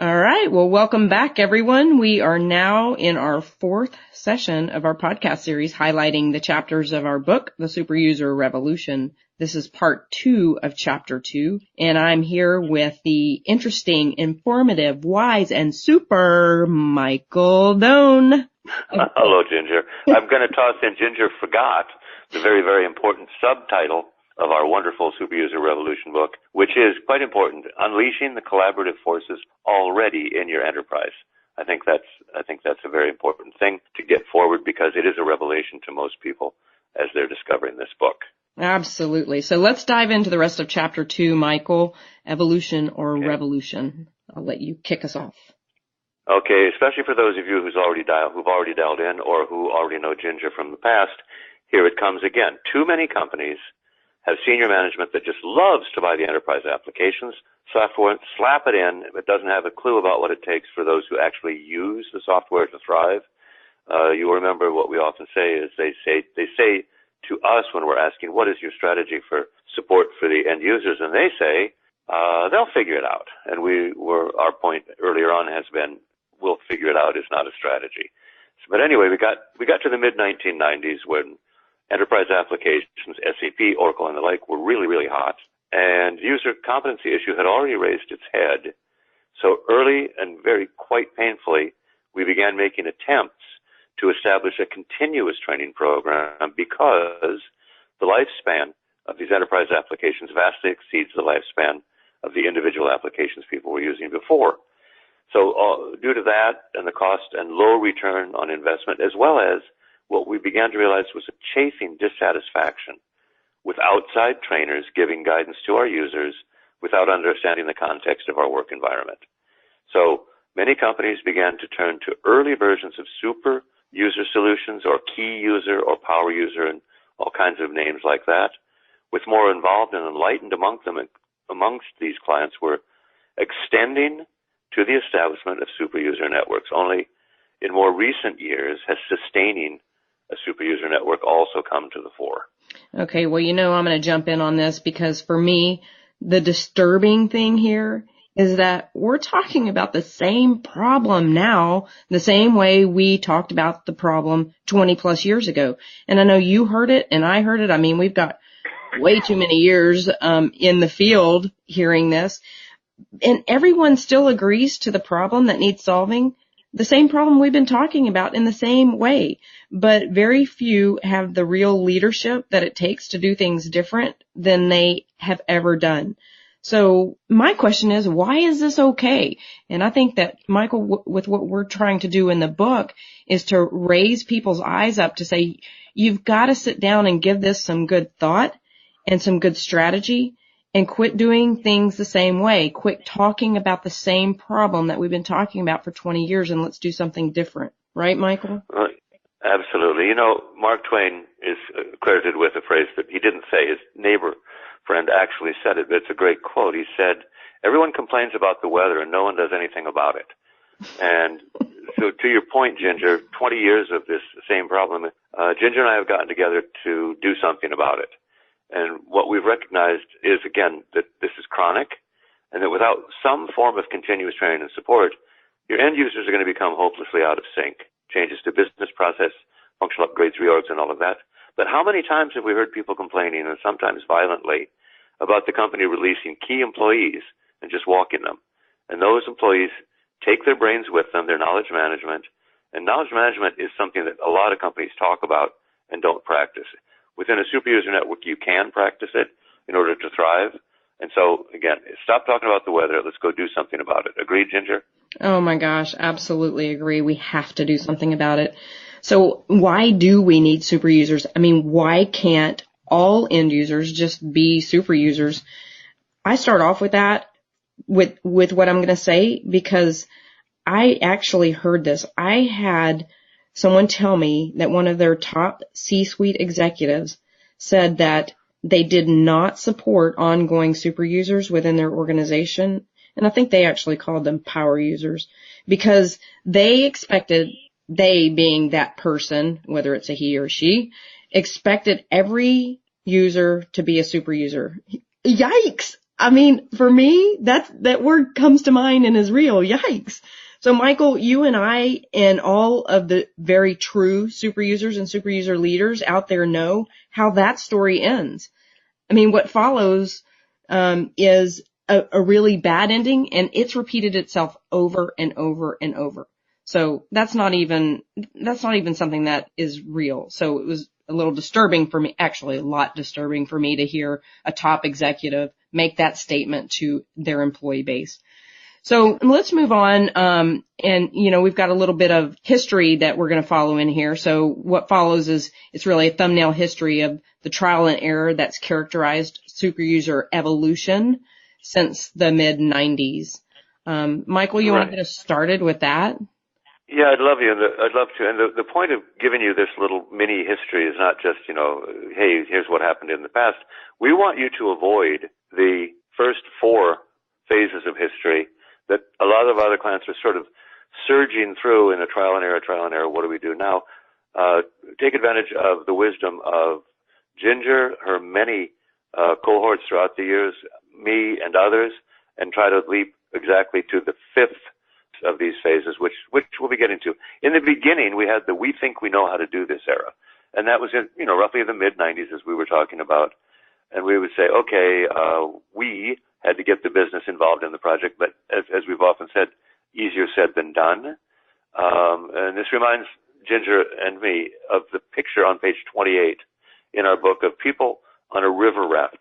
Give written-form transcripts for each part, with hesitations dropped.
All right. Well, welcome back, everyone. We are now in our fourth session of our podcast series highlighting the chapters of our book, The Superuser Revolution. This is part 2 of chapter 2, and I'm here with the interesting, informative, wise, and super Michael Doane. Hello, Ginger. I'm going to toss in Ginger forgot the very, very important subtitle of our wonderful Superuser Revolution book, which is quite important, Unleashing the Collaborative Forces Already in Your Enterprise. I think that's a very important thing to get forward because it is a revelation to most people as they're discovering this book. Absolutely. So let's dive into the rest of chapter 2, Michael, Evolution or Revolution. I'll let you kick us off. Okay, especially for those of you who've already dialed in or who already know Ginger from the past, here it comes again. Too many companies have senior management that just loves to buy the enterprise applications, software, slap it in, but doesn't have a clue about what it takes for those who actually use the software to thrive. You remember what we often say is they say to us when we're asking, what is your strategy for support for the end users? And they say, they'll figure it out. And our point earlier on has been, we'll figure it out is not a strategy. But anyway, we got to the mid-1990s when enterprise applications, SAP, Oracle, and the like were really, really hot. And user competency issue had already raised its head. So early and very quite painfully, we began making attempts to establish a continuous training program because the lifespan of these enterprise applications vastly exceeds the lifespan of the individual applications people were using before. So due to that and the cost and low return on investment, as well as what we began to realize was a chafing dissatisfaction with outside trainers giving guidance to our users without understanding the context of our work environment. So many companies began to turn to early versions of super user solutions or key user or power user and all kinds of names like that. With more involved and enlightened amongst these clients were extending to the establishment of super user networks. Only in more recent years has sustaining a super user network also come to the fore. Okay, well, I'm going to jump in on this because for me, the disturbing thing here is that we're talking about the same problem now, the same way we talked about the problem 20 plus years ago. And I know you heard it and I heard it. I mean, we've got way too many years in the field hearing this. And everyone still agrees to the problem that needs solving, the same problem we've been talking about in the same way. But very few have the real leadership that it takes to do things different than they have ever done. So my question is, why is this okay? And I think that, Michael, with what we're trying to do in the book is to raise people's eyes up to say, you've got to sit down and give this some good thought and some good strategy and quit doing things the same way. Quit talking about the same problem that we've been talking about for 20 years and let's do something different. Right, Michael? Absolutely. Mark Twain is credited with a phrase that he didn't say. His neighbor friend actually said it, but it's a great quote. He said, everyone complains about the weather and no one does anything about it. And so to your point, Ginger, 20 years of this same problem, Ginger and I have gotten together to do something about it. And what we've recognized is, again, that this is chronic and that without some form of continuous training and support, your end users are going to become hopelessly out of sync. Changes to business process, functional upgrades, reorgs, and all of that. But how many times have we heard people complaining, and sometimes violently, about the company releasing key employees and just walking them? And those employees take their brains with them, their knowledge management. And knowledge management is something that a lot of companies talk about and don't practice. Within a super user network, you can practice it in order to thrive. And so, again, stop talking about the weather. Let's go do something about it. Agreed, Ginger? Oh, my gosh. Absolutely agree. We have to do something about it. So why do we need super users? I mean, why can't all end users just be super users? I start off with that, with what I'm going to say, because I actually heard this. I had someone tell me that one of their top C-suite executives said that they did not support ongoing super users within their organization. And I think they actually called them power users because they expected, they being that person, whether it's a he or she, expected every user to be a super user. Yikes! I mean, for me, that word comes to mind and is real. Yikes. So Michael, you and I and all of the very true super users and super user leaders out there know how that story ends. I mean, what follows is a really bad ending, and it's repeated itself over and over and over. So that's not even something that is real. So it was a little disturbing for me, actually a lot disturbing for me to hear a top executive make that statement to their employee base. So let's move on. And we've got a little bit of history that we're going to follow in here. So what follows is it's really a thumbnail history of the trial and error that's characterized super user evolution since the mid 90s. Michael, you want to get us started with that? Yeah, I'd love to. And the point of giving you this little mini history is not just, hey, here's what happened in the past. We want you to avoid the first 4 phases of history that a lot of other clients are sort of surging through in a trial and error. What do we do now? Take advantage of the wisdom of Ginger, her many cohorts throughout the years, me and others, and try to leap exactly to the 5th of these phases, which we'll be getting to. In the beginning, we had the we think we know how to do this era. And that was in, roughly the mid-90s as we were talking about. And we would say, okay, we had to get the business involved in the project, but as we've often said, easier said than done. And this reminds Ginger and me of the picture on page 28 in our book of people on a river raft.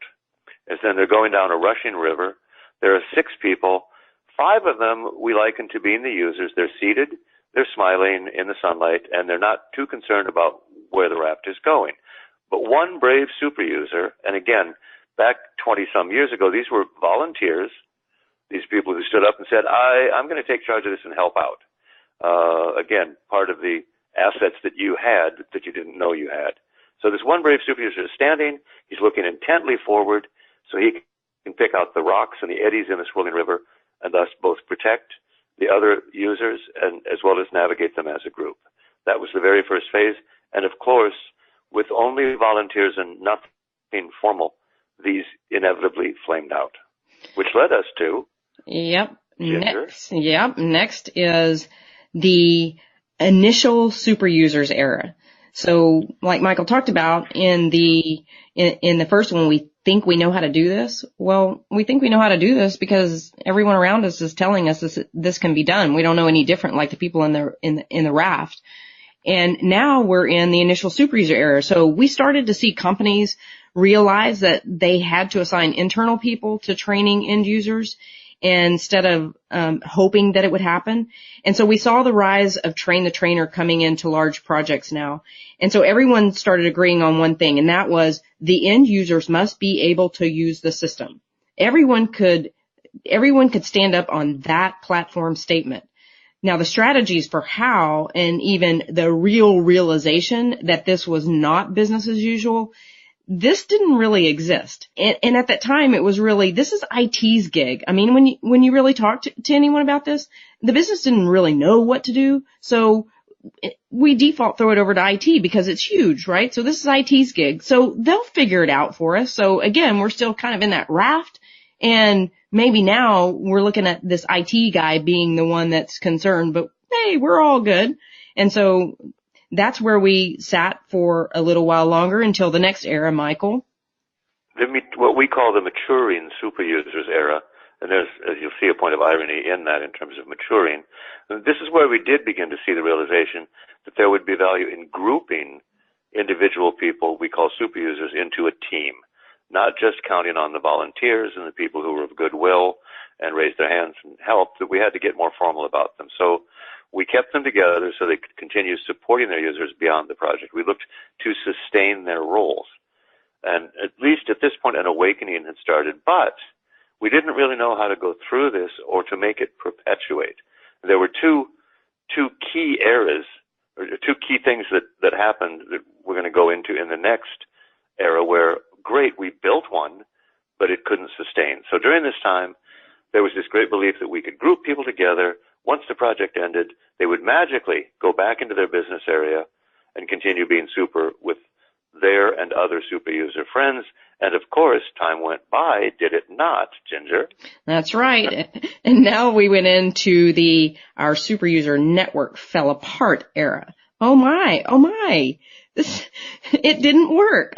As then they're going down a rushing river. There are 6 people. 5 of them we liken to being the users. They're seated, they're smiling in the sunlight, and they're not too concerned about where the raft is going. But one brave super user, and again, back 20-some years ago, these were volunteers, these people who stood up and said, I'm going to take charge of this and help out. Again, part of the assets that you had that you didn't know you had. So this one brave super user is standing, he's looking intently forward so he can pick out the rocks and the eddies in the swirling river, and thus both protect the other users and as well as navigate them as a group. That was the very first phase. And of course, with only volunteers and nothing formal, these inevitably flamed out, which led us to Ginger. Next is the initial super users era. So like Michael talked about in the first one, we think we know how to do this. Well, we think we know how to do this because everyone around us is telling us this can be done. We don't know any different, like the people in the raft. And now we're in the initial super user era. So we started to see companies realize that they had to assign internal people to training end users instead of hoping that it would happen. And so we saw the rise of train the trainer coming into large projects now. And so everyone started agreeing on one thing, and that was the end users must be able to use the system. Everyone could stand up on that platform statement. Now the strategies for how and even the real realization that this was not business as usual, this didn't really exist. And at that time, it was really, this is IT's gig. I mean, when you really talk to anyone about this, the business didn't really know what to do. So we default throw it over to IT because it's huge, right? So this is IT's gig. So they'll figure it out for us. So again, we're still kind of in that raft. And maybe now we're looking at this IT guy being the one that's concerned, but hey, we're all good. And so that's where we sat for a little while longer until the next era, Michael. What we call the maturing super users era, and there's, as you'll see, a point of irony in that in terms of maturing. This is where we did begin to see the realization that there would be value in grouping individual people we call super users into a team, not just counting on the volunteers and the people who were of goodwill and raised their hands and helped, that we had to get more formal about them. So we kept them together so they could continue supporting their users beyond the project. We looked to sustain their roles. And at least at this point, an awakening had started, but we didn't really know how to go through this or to make it perpetuate. There were two key eras, or 2 key things that happened that we're going to go into in the next era where, great, we built one, but it couldn't sustain. So during this time, there was this great belief that we could group people together. Once the project ended, they would magically go back into their business area and continue being super with their and other super user friends. And of course, time went by, did it not, Ginger? That's right. And now we went into our super user network fell apart era. Oh my. It didn't work.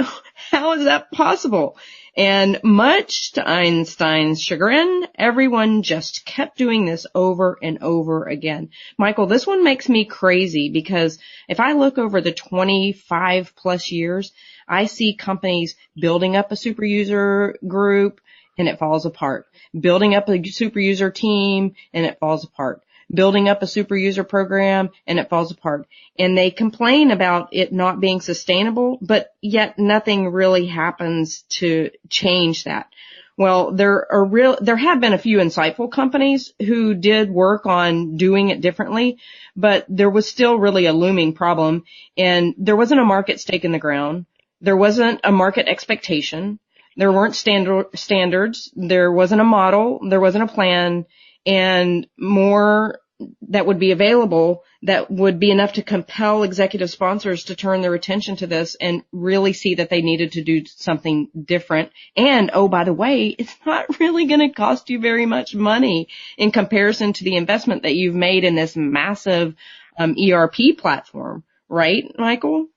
How is that possible? And much to Einstein's chagrin, everyone just kept doing this over and over again. Michael, this one makes me crazy because if I look over the 25 plus years, I see companies building up a super user group and it falls apart. Building up a super user team and it falls apart. Building up a super user program and it falls apart. And they complain about it not being sustainable, but yet nothing really happens to change that. Well, there have been a few insightful companies who did work on doing it differently, but there was still really a looming problem, and there wasn't a market stake in the ground. There wasn't a market expectation. There weren't standards. There wasn't a model. There wasn't a plan, and more that would be available that would be enough to compel executive sponsors to turn their attention to this and really see that they needed to do something different. And, oh, by the way, it's not really going to cost you very much money in comparison to the investment that you've made in this massive ERP platform. Right, Michael?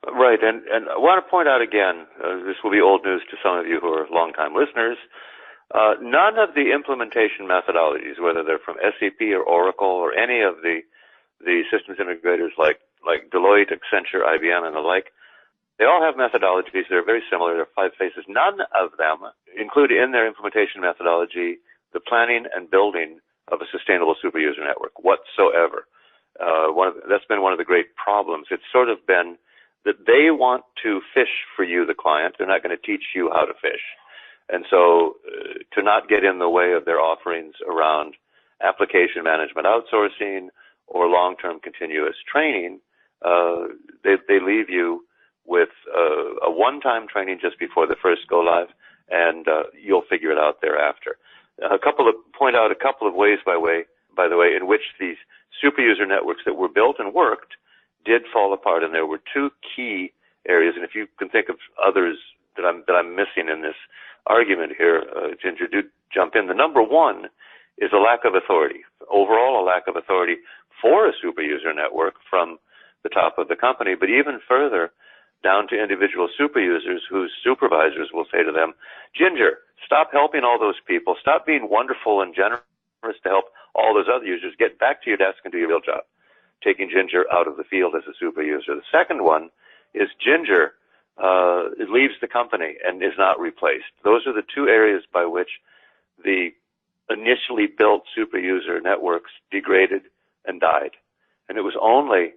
Right. And I want to point out again, this will be old news to some of you who are longtime listeners, none of the implementation methodologies, whether they're from SAP or Oracle or any of the systems integrators like Deloitte, Accenture, IBM, and the like, they all have methodologies that are very similar. There are 5 phases. None of them include in their implementation methodology the planning and building of a sustainable super user network whatsoever. That's been one of the great problems. It's sort of been that they want to fish for you, the client. They're not going to teach you how to fish. And so to not get in the way of their offerings around application management outsourcing or long-term continuous training, they leave you with a one-time training just before the first go live, and you'll figure it out thereafter. Point out a couple of ways, by the way, in which these super user networks that were built and worked did fall apart, and there were 2 key areas. And if you can think of others that I'm missing in this argument here, Ginger, do jump in. The number 1 is a lack of authority. Overall, a lack of authority for a super user network from the top of the company, but even further down to individual super users whose supervisors will say to them, Ginger, stop helping all those people. Stop being wonderful and generous to help all those other users. Get back to your desk and do your real job. Taking Ginger out of the field as a super user. The second one is Ginger it leaves the company and is not replaced. Those are the 2 areas by which the initially built super user networks degraded and died. And it was only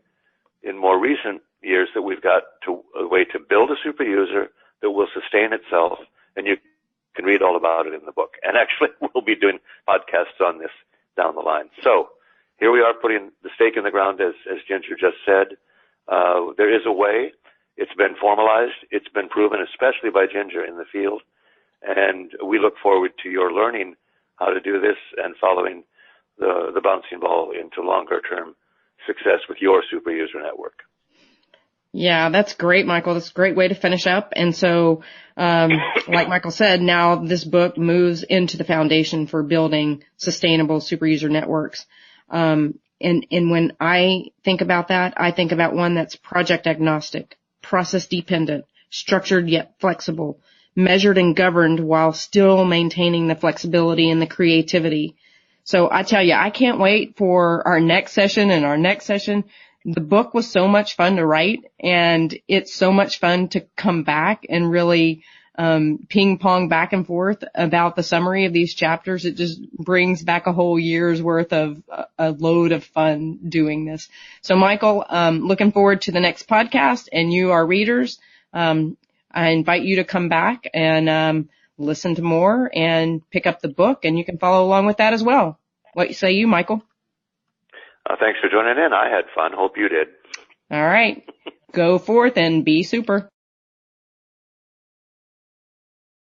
in more recent years that we've got a way to build a super user that will sustain itself, and you can read all about it in the book. And actually, we'll be doing podcasts on this down the line. So here we are putting the stake in the ground, as Ginger just said. There is a way. It's been formalized. It's been proven, especially by Ginger in the field. And we look forward to your learning how to do this and following the bouncing ball into longer-term success with your super user network. Yeah, that's great, Michael. That's a great way to finish up. And so, like Michael said, now this book moves into the foundation for building sustainable super user networks. And when I think about that, I think about one that's project agnostic, process dependent, structured yet flexible, measured and governed while still maintaining the flexibility and the creativity. So I tell you, I can't wait for our next session and our next session. The book was so much fun to write, and it's so much fun to come back and really ping pong back and forth about the summary of these chapters. It just brings back a whole year's worth of a load of fun doing this. So Michael, looking forward to the next podcast, and you, our readers, I invite you to come back and listen to more and pick up the book, and you can follow along with that as well. What say you, Michael? Thanks for joining in. I had fun. Hope you did. All right. Go forth and be super.